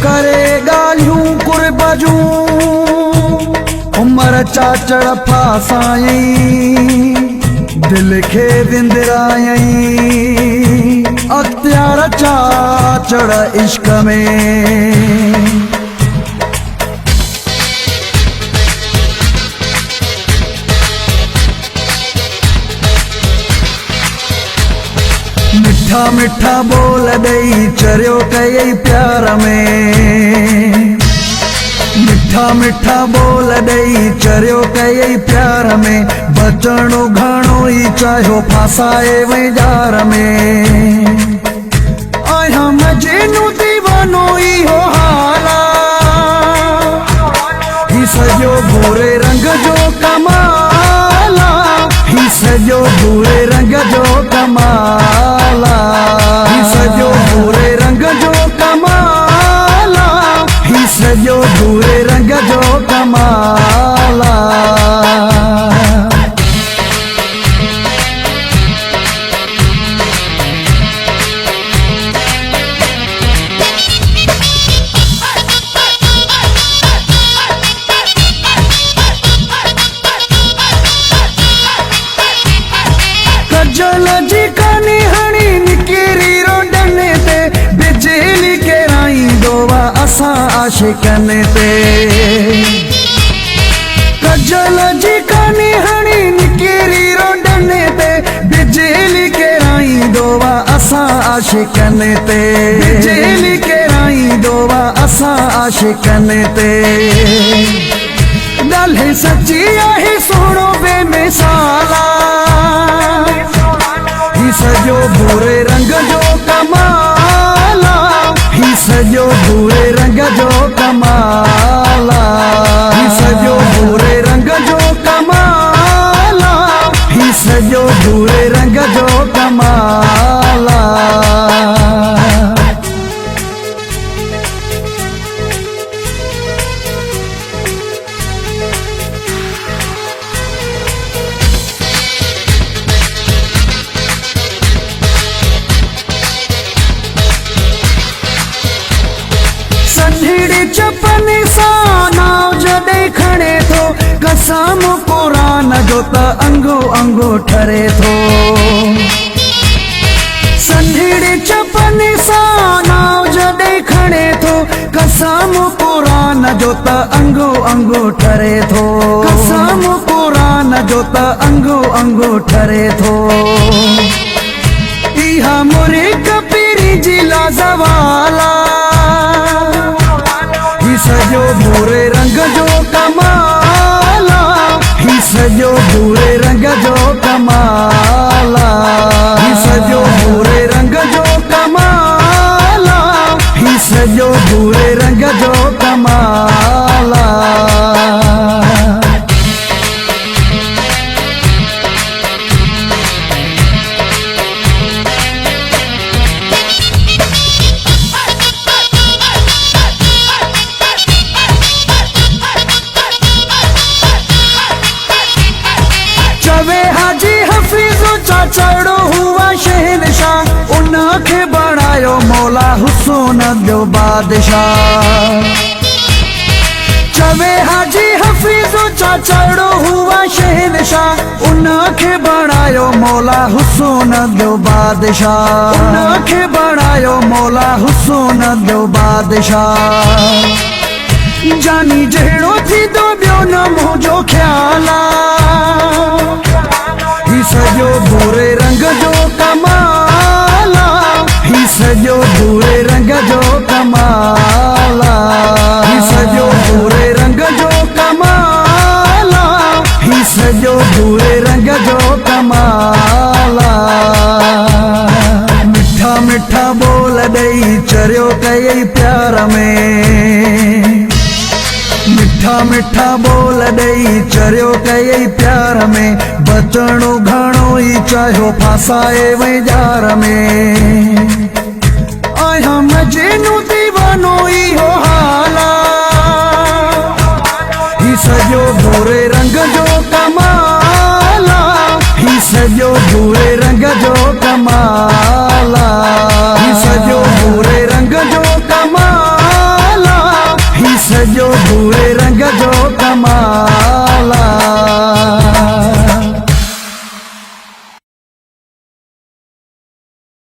करे गालियूं कुर्बजूं उमर चाचड़ फासायई दिल खे विंदरायई अख्तियार चाचड़ इश्क में। मिठा मिठा बोल दई चरियो कई प्यार में। मिठा मिठा बोल दई चरियो कई प्यार में बचणो घणो ही चाहियो फासाए वेजार में। आया मजनू दीवानो इहो हाला ही सजो भूरे रंग जो कमाला ही सजो भूरे रंग जो कमाला ही सजो भूरे रंग जो कमाला ही सजो भूरे रंग जो कमाला। कजल जी कानी हणी निकिरी रोडने ते बिजली केराई दोवा असां आशिकन ते। कजल जी कानी हणी निकिरी रोडने ते बिजली केराई दोवा असां आशिकन ते। बिजली केराई दोवा असां आशिकन ते। ॻाल्हि सची आहे सोणो बेमिसाला ही सजो भूरे रंग जो कमाला ही सजो भूरे रंग जो कमाला ही सजो भूरे रंग जो कमाला ही सजो भूरे रंग जो कमाला। चपने सा नाव जडे खड़े थो कसम कुरान जो त अंगो अंगो ठरे थो। संढीड़े चपने सा नाव जडे खड़े थो कसम कुरान जो त अंगो अंगो ठरे थो। कसम कुरान जो त अंगो अंगो ठरे थो। इहा मोरे कपीरी जिला जवाला ही सजो भूरे रंग जो कमाला ही सजो भूरे रंग जो कमाला ही सजो भूरे रंग जो कमाला ही सजो भूरे रंग जो कमाला। हाजी हफीज़ो चाचड़ो हुआ शहनशाह उनखे बणायो मौला हुसैन जो बादशाह। चवे हाजी हफीज़ो चाचड़ो हुआ शहनशाह उनखे बणायो मौला हुसैन जो बादशाह। उनखे बणायो मौला हुसैन जो बादशाह। जानी जहिड़ो थी तो ॿियो न मुंहिंजो ख्याला ही सजो भूरे रंग जो कमाला ही सजो भूरे रंग जो कमाला ही सजो भूरे रंग जो कमाला ही सजो भूरे रंग जो कमाला। मिठा मिठा बोल दई चरियो कई प्यार में। मिठा मिठा बोल दई चरियो कई प्यार में बचणो घणो ही चाहियो फासाए वेजार में। आया मजनू दीवानो इहो हाला ही सजो भूरे रंग जो कमाला ही सजो भूरे रंग जो कमाला ही सजो भूरे रंग जो कमाला सजो भूरे रंग जो कमाल।